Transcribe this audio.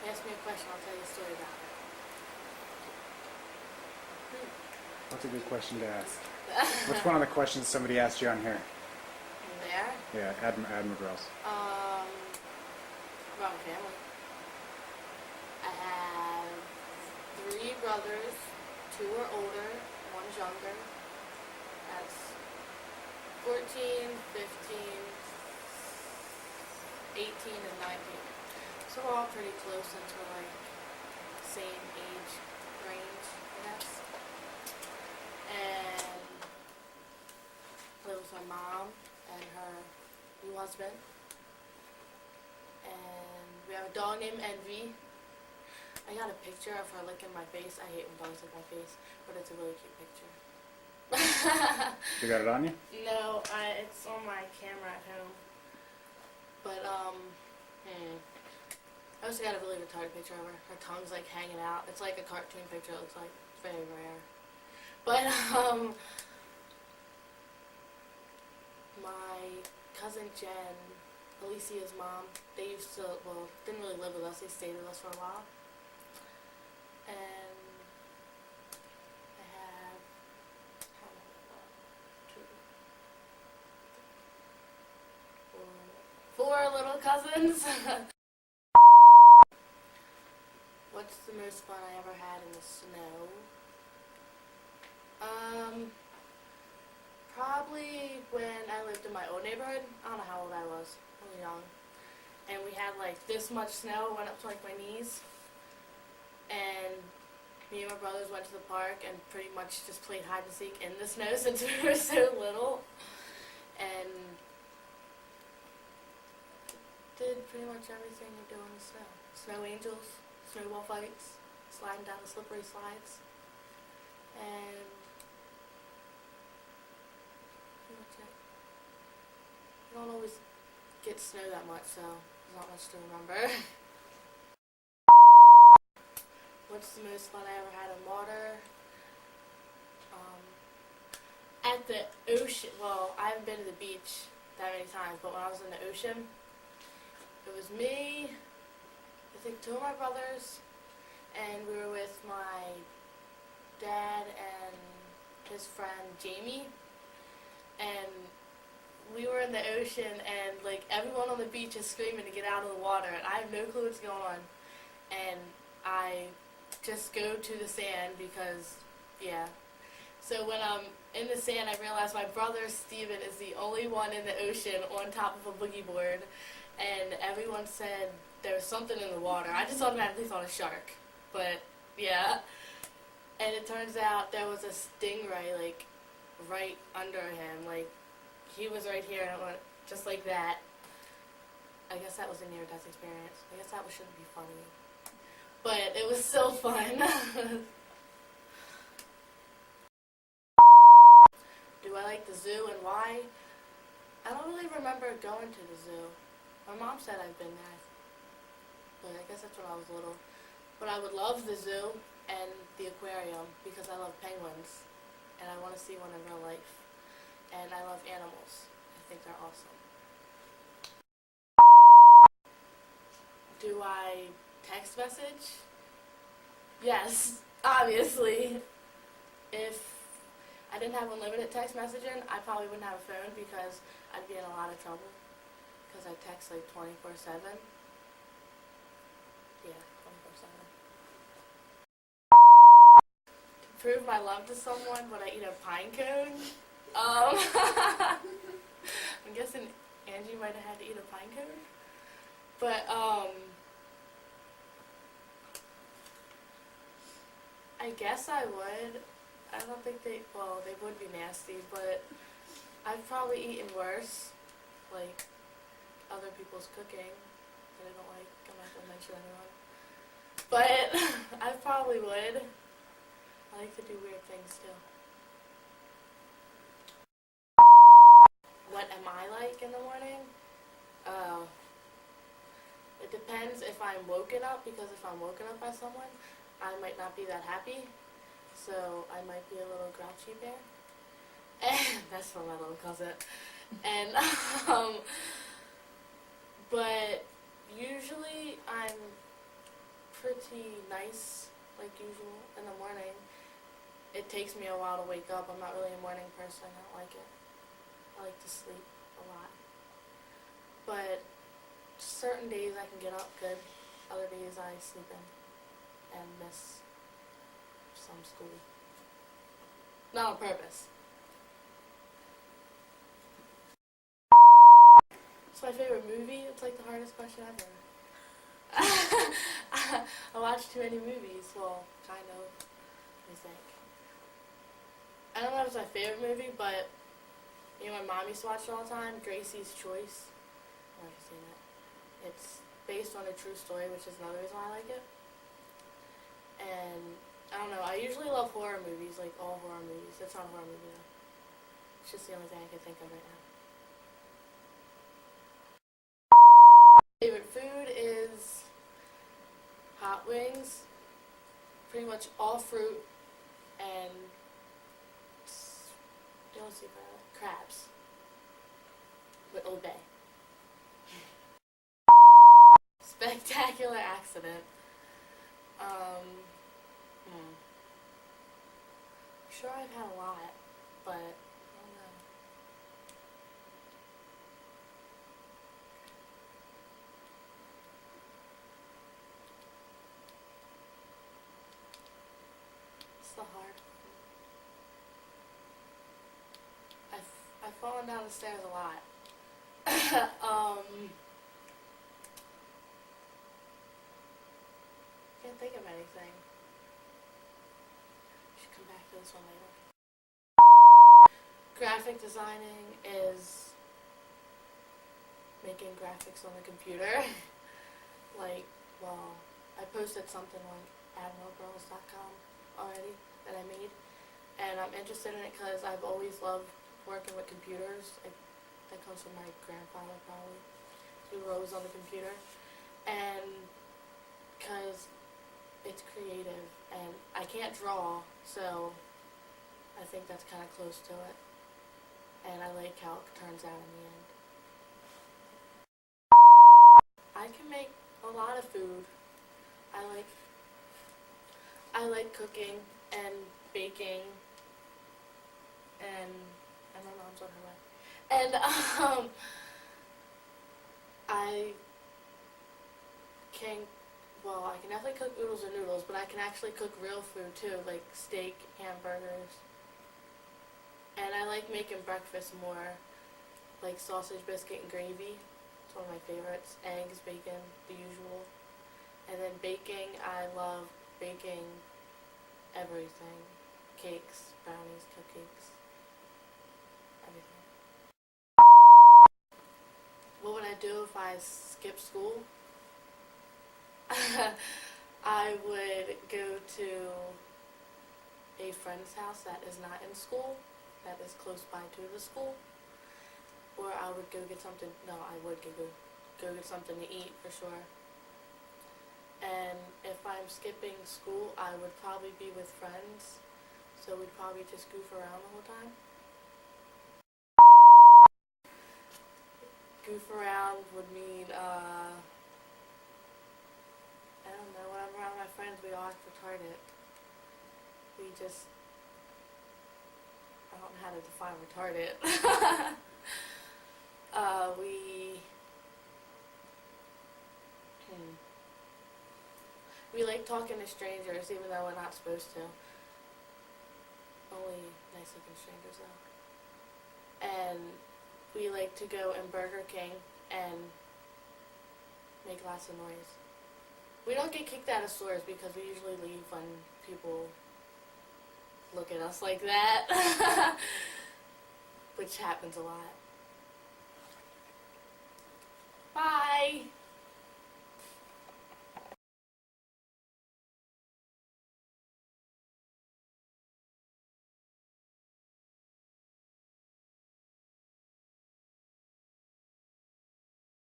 Ask me a question, I'll tell you a story about That's a good question to ask. it. What's one of the questions somebody asked you on here? There? Yeah, Admiral Girls. About my family. I have 3 brothers. 2 are older, 1's younger. That's 14, 15, 18, and 19. So we're all pretty close since we're like same age range, I guess. And live with my mom and her new husband. And we have a dog named Envy. I got a picture of her licking my face. I hate when dogs lick my face, but it's a really cute picture. You got it on you? No, it's on my camera at home. But, I also got a really retarded picture of her. Her tongue's like hanging out. It's like a cartoon picture, it looks like. It's very rare. But, my cousin Jen, Alicia's mom, they used to, well, didn't really live with us. They stayed with us for a while. And I have, how many? 1, 2, 3, 4 little cousins. What's the most fun I ever had in the snow? Probably when I lived in my old neighborhood. I don't know how old I was. I was young. And we had like this much snow, went up to like my knees. And me and my brothers went to the park and pretty much just played hide and seek in the snow since we were so little. And did pretty much everything you do in the snow. Snow angels, snowball fights, sliding down the slippery slides. And pretty much it. You don't always get snow that much, so there's not much to remember. What's the most fun I ever had in water? At the ocean, well, I haven't been to the beach that many times, but when I was in the ocean, it was me, I think 2 of my brothers, and we were with my dad and his friend Jamie, and we were in the ocean, and like everyone on the beach is screaming to get out of the water, and I have no clue what's going on, and I just go to the sand because, yeah. So when I'm in the sand, I realize my brother Steven is the only one in the ocean on top of a boogie board, and everyone said there was something in the water. I just automatically thought a shark, but yeah. And it turns out there was a stingray, like, right under him. Like, he was right here, and it went just like that. I guess that was a near-death experience. I guess that shouldn't be funny. But it was so fun. Do I like the zoo and why? I don't really remember going to the zoo. My mom said I've been there, but I guess that's when I was little. But I would love the zoo and the aquarium because I love penguins and I want to see one in real life. And I love animals. I think they're awesome. Do I text message? Yes, obviously. If I didn't have unlimited text messaging, I probably wouldn't have a phone because I'd be in a lot of trouble. Because I text like 24/7. Yeah, 24/7. To prove my love to someone, would I eat a pine cone? I'm guessing Angie might have had to eat a pine cone. But, I guess I would. I don't think they would be nasty, but I've probably eaten worse, like, other people's cooking that I don't like. I'm not going to mention anyone. But I probably would. I like to do weird things, too. What am I like in the morning? It depends if I'm woken up, because if I'm woken up by someone, I might not be that happy. So I might be a little grouchy bear. And that's from my little cousin. And, but usually I'm pretty nice, like usual, in the morning. It takes me a while to wake up. I'm not really a morning person. I don't like it. I like to sleep a lot. But certain days I can get up good. Other days I sleep in and miss some school. Not on purpose. What's my favorite movie? It's like the hardest question ever. I watch too many movies. Well, kind of. Let me think. I don't know if it's my favorite movie, but my mom used to watch it all the time. Gracie's Choice. I've never seen it. It's based on a true story, which is another reason why I like it. And I don't know. I usually love horror movies, like all horror movies. It's not a horror movie though. It's just the only thing I can think of right now. Favorite food is hot wings, pretty much all fruit, and crabs with Old Bay. Spectacular accident. I'm sure I've had a lot, but I don't know. It's the hard one. I've fallen down the stairs a lot. Can't think of anything. Should come back to this one later. Graphic designing is making graphics on the computer. I posted something on admiralgirls.com already that I made, and I'm interested in it because I've always loved working with computers. That comes from my grandfather probably, who rose on the computer, and because it's creative, and I can't draw, so I think that's kind of close to it, and I like how it turns out in the end. I can make a lot of food. I like cooking and baking, and my mom's on her way. And I can definitely cook oodles and noodles, but I can actually cook real food too, like steak, hamburgers. And I like making breakfast more, like sausage, biscuit, and gravy. It's one of my favorites. Eggs, bacon, the usual. And then baking, I love baking everything. Cakes, brownies, cupcakes, everything. What would I do if I skipped school? I would go to a friend's house that is not in school, that is close by to the school. Or I would go get something, I would go get something to eat for sure. And if I'm skipping school, I would probably be with friends, so we'd probably just goof around the whole time. Goof around would mean, I don't know, when I'm around my friends, we all act retarded. I don't know how to define retarded. We like talking to strangers, even though we're not supposed to. Only nice looking strangers though. And we like to go in Burger King and make lots of noise. We don't get kicked out of stores because we usually leave when people look at us like that, which happens a lot. Bye!